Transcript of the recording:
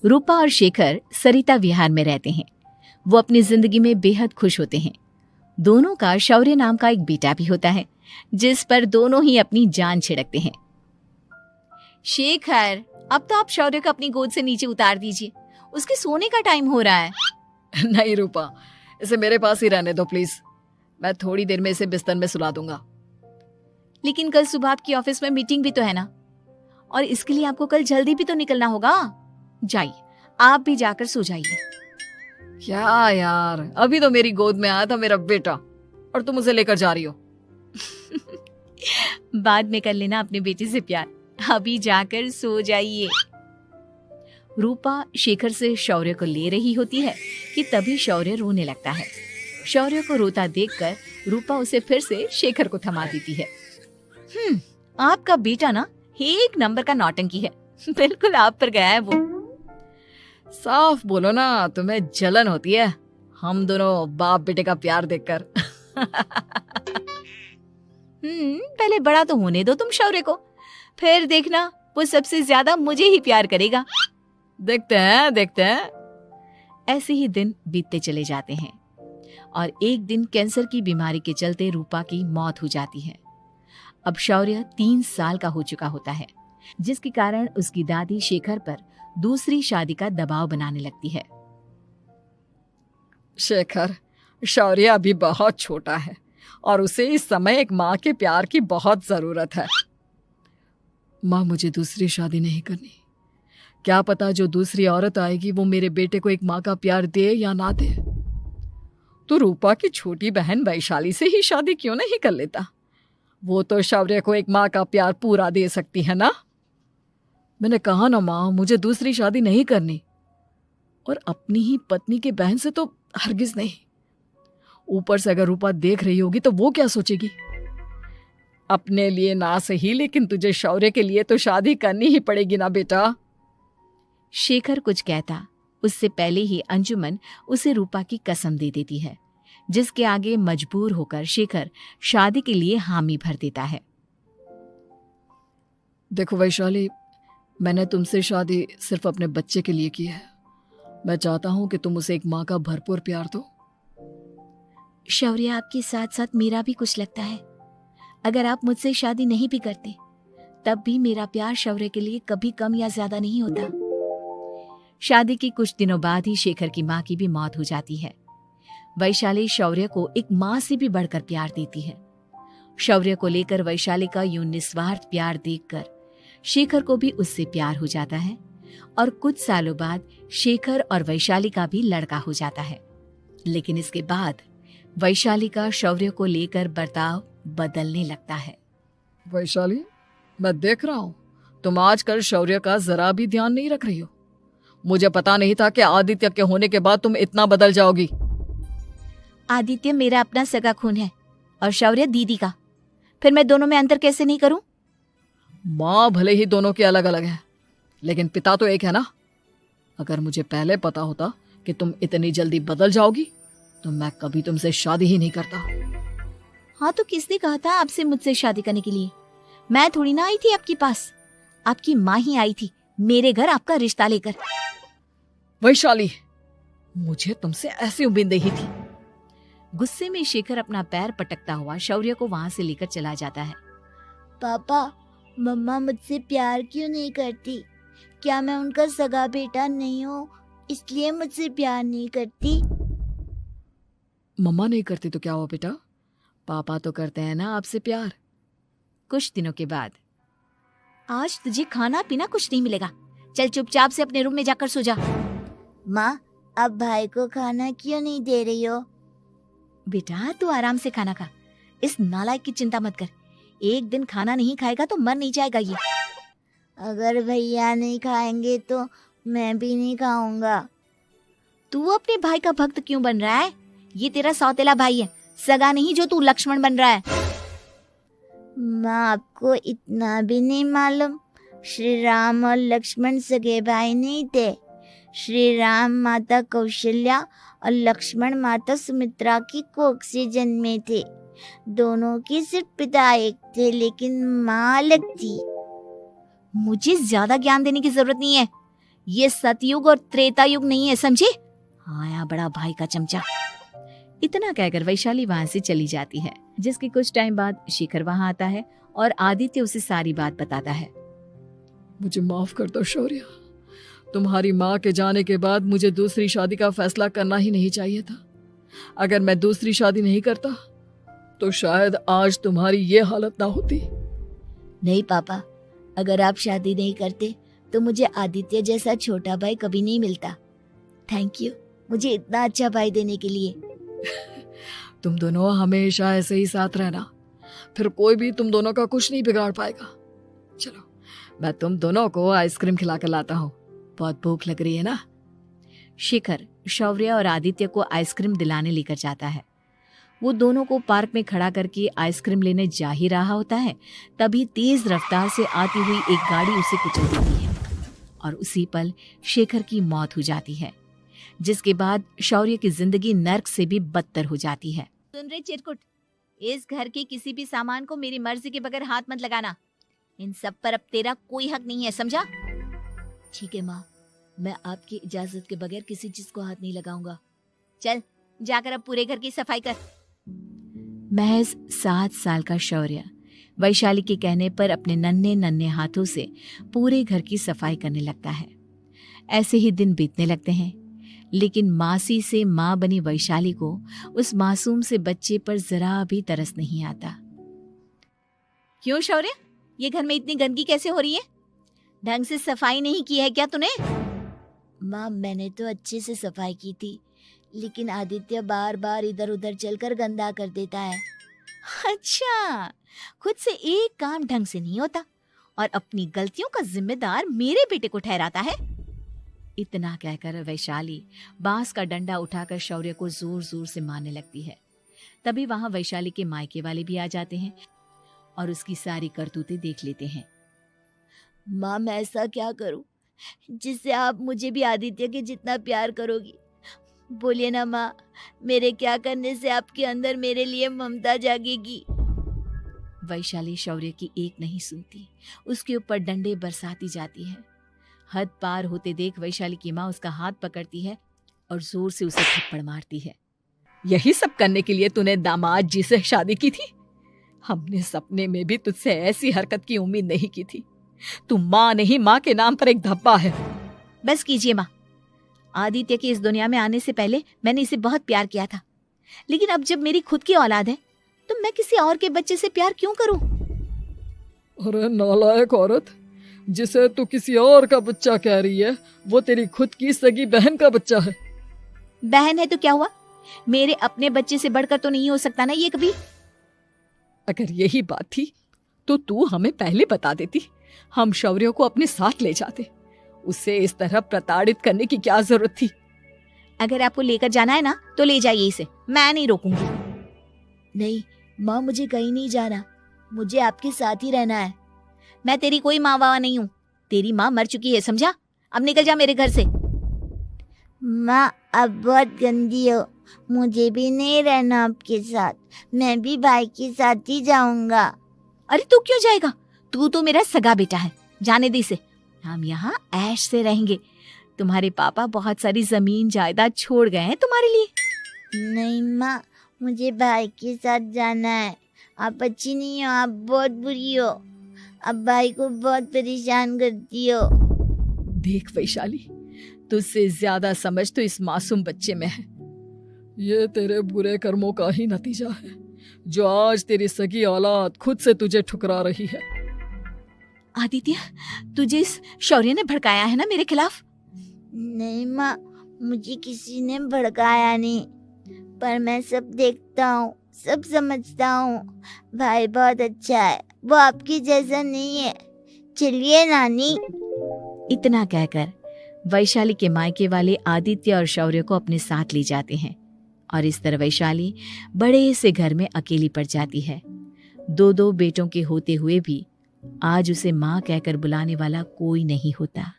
रूपा और शेखर सरिता विहार में रहते हैं। वो अपनी जिंदगी में बेहद खुश होते हैं। दोनों का शौर्य नाम का एक बेटा भी होता है, जिस पर दोनों ही अपनी जान छिड़कते हैं। शेखर, अब तो आप शौर्य को अपनी गोद से नीचे उतार दीजिए, उसके सोने का टाइम हो रहा है। नहीं रूपा, इसे मेरे पास ही रहने दो प्लीज। मैं थोड़ी देर में इसे बिस्तर में सुला दूंगा। लेकिन कल सुबह आपकी ऑफिस में मीटिंग भी तो है ना, और इसके लिए आपको कल जल्दी भी तो निकलना होगा। जाइए, आप भी जाकर सो जाइए। क्या यार, अभी तो मेरी गोद में आया था मेरा बेटा और तुम उसे लेकर जा रही हो। बाद में कर लेना अपने बेटे से प्यार, अभी जाकर सो जाइए। रूपा शेखर से शौर्य को ले रही होती है कि तभी शौर्य रोने लगता है। शौर्य को रोता देखकर रूपा उसे फिर से शेखर को थमा देती है। आपका बेटा ना एक नंबर का नौटंकी है, बिल्कुल आप पर गया है वो। साफ बोलो ना, तुम्हें जलन होती है हम दोनों बाप बेटे का प्यार देखकर। पहले बड़ा तो होने दो तुम शौर्य को, फिर देखना वो सबसे ज्यादा मुझे ही प्यार करेगा। देखते हैं। ऐसे ही दिन बीतते चले जाते हैं और एक दिन कैंसर की बीमारी के चलते रूपा की मौत हो जाती है। अब शौर्य 3 साल का हो चुका होता है, जिसके कारण उसकी दादी शेखर पर दूसरी शादी का दबाव बनाने लगती है। शेखर, शौर्य अभी बहुत छोटा है और उसे इस समय एक माँ के प्यार की बहुत जरूरत है। माँ, मुझे दूसरी शादी नहीं करनी। क्या पता जो दूसरी औरत आएगी वो मेरे बेटे को एक माँ का प्यार दे या ना दे। तो रूपा की छोटी बहन वैशाली से ही शादी क्यों नहीं कर लेता? वो तो शौर्य को एक माँ का प्यार पूरा दे सकती है ना। मैंने कहा ना माँ, मुझे दूसरी शादी नहीं करनी, और अपनी ही पत्नी के बहन से तो हरगिज नहीं। ऊपर से अगर रूपा देख रही होगी तो वो क्या सोचेगी? अपने लिए ना सही, लेकिन तुझे शौर्य के लिए तो शादी करनी ही पड़ेगी ना बेटा। शेखर कुछ कहता उससे पहले ही अंजुमन उसे रूपा की कसम दे देती है, जिसके आगे मजबूर होकर शेखर शादी के लिए हामी भर देता है। देखो वैशाली, मैंने तुमसे शादी सिर्फ अपने बच्चे के लिए की है। मैं चाहता हूं कि तुम उसे एक माँ का भरपूर प्यार दो। शौर्य, आपके साथ साथ मेरा भी कुछ लगता है। अगर आप मुझसे शादी नहीं भी करते तब भी मेरा प्यार शौर्य के लिए कभी कम या ज्यादा नहीं होता। शादी के कुछ दिनों बाद ही शेखर की माँ की भी मौत हो जाती है। वैशाली शौर्य को एक माँ से भी बढ़कर प्यार देती है। शौर्य को लेकर वैशाली का यूं निस्वार्थ प्यार देखकर शेखर को भी उससे प्यार हो जाता है और कुछ सालों बाद शेखर और वैशाली का भी लड़का हो जाता है। लेकिन इसके बाद वैशाली का शौर्य को लेकर बर्ताव बदलने लगता है। वैशाली, मैं देख रहा हूं तुम आजकल शौर्य का जरा भी ध्यान नहीं रख रही हो। मुझे पता नहीं था कि आदित्य के होने के बाद तुम इतना बदल जाओगी। आदित्य मेरा अपना सगा खून है और शौर्य दीदी का, फिर मैं दोनों में अंतर कैसे नहीं करूं? माँ भले ही दोनों की अलग अलग है, लेकिन पिता तो एक है ना। अगर मुझे पहले पता होता कि तुम इतनी जल्दी बदल जाओगी तो मैं कभी तुमसे शादी ही नहीं करता। हाँ, तो किसने कहा था आपसे मुझसे शादी करने के लिए? मैं थोड़ी ना आई थी आपके पास, आपकी माँ ही आई थी मेरे घर आपका रिश्ता लेकर। वैशाली, मुझे तुमसे ऐसी उम्मीद नहीं थी। गुस्से में शेखर अपना पैर पटकता हुआ शौर्य को वहां से लेकर चला जाता है। पापा, मम्मा मुझसे प्यार क्यों नहीं करती? क्या मैं उनका सगा बेटा नहीं हूँ इसलिए मुझसे प्यार नहीं करती? मम्मा नहीं करती तो क्या हुआ बेटा, पापा तो करते हैं ना आपसे प्यार। कुछ दिनों के बाद, आज तुझे खाना पीना कुछ नहीं मिलेगा, चल चुपचाप से अपने रूम में जाकर सो जा। माँ, अब भाई को खाना क्यों नहीं दे रही हो? बेटा तू आराम से खाना खा, इस नालायक की चिंता मत कर। एक दिन खाना नहीं खाएगा तो मर नहीं जाएगा ये। अगर भैया नहीं खाएंगे तो मैं भी नहीं खाऊंगा। तू अपने भाई का भक्त क्यों बन रहा है? ये तेरा सौतेला भाई है, सगा नहीं जो तू लक्ष्मण बन रहा है। माँ, आपको इतना भी नहीं मालूम? श्री राम और लक्ष्मण सगे भाई नहीं थे। श्री राम माता कौशल्या और लक्ष्मण माता सुमित्रा की कोख से जन्मे थे। दोनों के सिर्फ पिता एक थे लेकिन माँ अलग थी। मुझे ज्यादा ज्ञान देने की जरूरत नहीं है, ये सतयुग और त्रेता युग नहीं है, समझे? आया बड़ा भाई का चमचा। इतना कहकर वैशाली वहां से चली जाती है। जिसके कुछ टाइम बाद शिखर वहां आता है और आदित्य उसे सारी बात बताता है। मुझे माफ कर दो शौर्य, तुम्हारी माँ के जाने के बाद मुझे दूसरी शादी का फैसला करना ही नहीं चाहिए था। अगर मैं दूसरी शादी नहीं करता तो शायद आज तुम्हारी ये हालत ना होती। नहीं पापा, अगर आप शादी नहीं करते तो मुझे आदित्य जैसा छोटा भाई कभी नहीं मिलता। थैंक यू मुझे इतना अच्छा भाई देने के लिए। तुम दोनों हमेशा ऐसे ही साथ रहना, फिर कोई भी तुम दोनों का कुछ नहीं बिगाड़ पाएगा। चलो मैं तुम दोनों को आइसक्रीम खिला कर लाता हूँ, बहुत भूख लग रही है ना। शिखर शौर्य और आदित्य को आइसक्रीम दिलाने लेकर जाता है। वो दोनों को पार्क में खड़ा करके आइसक्रीम लेने जा ही रहा होता है, तभी तेज रफ्तार से आती हुई एक गाड़ी उसे कुचल देती है और उसी पल शेखर की मौत हो जाती है, जिसके बाद शौर्य की जिंदगी नर्क से भी बदतर हो जाती है। सुन रे चिरकुट, इस घर के किसी भी सामान को मेरी मर्जी के बगैर हाथ मत लगाना। इन सब पर अब तेरा कोई हक नहीं है, समझा? ठीक है माँ, मैं आपकी इजाजत के बगैर किसी चीज को हाथ नहीं लगाऊंगा। चल जाकर अब पूरे घर की सफाई कर। महज 7 साल का शौर्य वैशाली के कहने पर अपने नन्हे नन्हे हाथों से पूरे घर की सफाई करने लगता है। ऐसे ही दिन बीतने लगते हैं, लेकिन मासी से माँ बनी वैशाली को उस मासूम से बच्चे पर जरा भी तरस नहीं आता। क्यों शौर्य, ये घर में इतनी गंदगी कैसे हो रही है? ढंग से सफाई नहीं की है क्या तूने? माँ मैंने तो अच्छे से सफाई की थी, लेकिन आदित्य बार बार इधर उधर चलकर गंदा कर देता है। अच्छा, खुद से एक काम ढंग से नहीं होता और अपनी गलतियों का जिम्मेदार मेरे बेटे को ठहराता है। इतना कहकर वैशाली बांस का डंडा उठाकर शौर्य को जोर जोर से मारने लगती है। तभी वहां वैशाली के मायके वाले भी आ जाते हैं और उसकी सारी करतूतें देख लेते हैं। माँ मैं ऐसा क्या करूं जिससे आप मुझे भी आदित्य के जितना प्यार करोगी? बोलिए ना माँ, मेरे क्या करने से आपके अंदर मेरे लिए ममता जागेगी? वैशाली शौर्य की एक नहीं सुनती, उसके ऊपर डंडे बरसाती जाती है। हद पार होते देख वैशाली की माँ उसका हाथ पकड़ती है और जोर से उसे थप्पड़ मारती है। यही सब करने के लिए तूने दामाद जी से शादी की थी? हमने सपने में भी तुझसे ऐसी हरकत की उम्मीद नहीं की थी। तू माँ नहीं, माँ के नाम पर एक धब्बा है। बस कीजिए माँ, आदित्य के इस दुनिया में आने से पहले मैंने इसे बहुत प्यार किया था, लेकिन अब जब मेरी खुद की औलाद है तो मैं किसी और के बच्चे से प्यार क्यों करूं? अरे नालायक औरत, जिसे तू किसी और का बच्चा कह रही है वो तेरी खुद की सगी बहन का बच्चा है। बहन है तो क्या हुआ, मेरे अपने बच्चे से बढ़कर तो नहीं हो सकता ना ये कभी। अगर यही बात थी तो तू हमें पहले बता देती, हम शौर्य को अपने साथ ले जाते। उसे इस तरह प्रताड़ित करने की क्या जरूरत थी? अगर आपको लेकर जाना है ना तो ले जाइए इसे, मैं नहीं रोकूंगी। नहीं माँ, मुझे कहीं नहीं जाना, मुझे आपके साथ ही रहना है। मैं तेरी कोई माँ बाबा नहीं हूँ, तेरी माँ मर चुकी है, समझा? अब निकल जा मेरे घर से। माँ अब बहुत गंदी हो, मुझे भी नहीं रहना आपके साथ, मैं भी भाई के साथ ही जाऊंगा। अरे तू क्यों जाएगा, तू तो मेरा सगा बेटा है, जाने दे इसे। हम यहाँ ऐश से रहेंगे, तुम्हारे पापा बहुत सारी जमीन जायदाद छोड़ गए हैं तुम्हारे लिए। नहीं माँ, मुझे भाई के साथ जाना है। आप अच्छी नहीं हो, आप बहुत बुरी हो, आप भाई को बहुत परेशान करती हो। देख वैशाली, तुझसे ज्यादा समझ तो इस मासूम बच्चे में है। ये तेरे बुरे कर्मों का ही नतीजा है जो आज तेरी सगी औलाद खुद से तुझे ठुकरा रही है। आदित्य, तुझे इस शौर्य ने भड़काया है ना मेरे खिलाफ? नहीं माँ, मुझे किसी ने भड़काया नहीं, पर मैं सब देखता हूँ, सब समझता हूँ। भाई बहुत अच्छा है, वो आपकी जैसा नहीं है। चलिए नानी। इतना कहकर वैशाली के मायके वाले आदित्य और शौर्य को अपने साथ ले जाते हैं और इस तरह वैशाली बड़े से घर में अकेली पड़ जाती है। 2 बेटों के होते हुए भी आज उसे माँ कहकर बुलाने वाला कोई नहीं होता।